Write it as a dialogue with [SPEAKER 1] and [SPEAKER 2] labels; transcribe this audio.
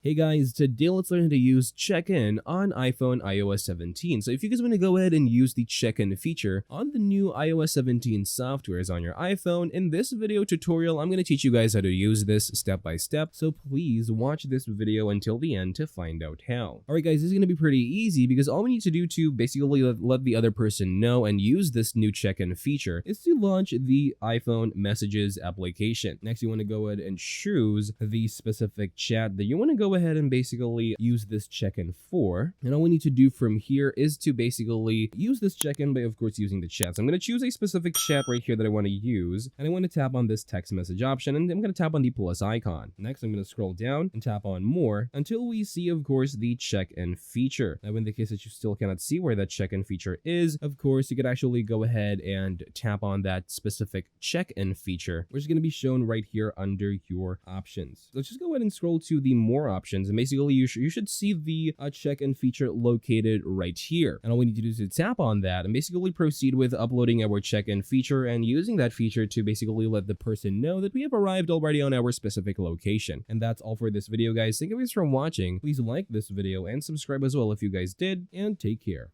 [SPEAKER 1] Hey guys, today let's learn how to use check-in on iPhone iOS 17. So if you guys want to go ahead and use the check-in feature on the new iOS 17 softwares on your iPhone, in this video tutorial, I'm going to teach you guys how to use this step by step. So please watch this video until the end to find out how. Alright guys, this is going to be pretty easy because all we need to do to basically let the other person know and use this new check-in feature is to launch the iPhone Messages application. Next, you want to go ahead and choose the specific chat that you want to go ahead and basically use this check-in for. And all we need to do from here is to basically use this check-in by, of course, using the chat. So I'm going to choose a specific chat right here that I want to use, and I want to tap on this text message option, and I'm going to tap on the plus icon. Next, I'm going to scroll down and tap on more until we see, of course, the check-in feature. Now, in the case that you still cannot see where that check-in feature is, of course, you could actually go ahead and tap on that specific check-in feature, which is going to be shown right here under your options. Let's just go ahead and scroll to the more options, and basically you should see the check-in feature located right here. And all we need to do is to tap on that and basically proceed with uploading our check-in feature and using that feature to basically let the person know that we have arrived already on our specific location. And that's all for this video, guys. Thank you guys for watching. Please like this video and subscribe as well if you guys did, and take care.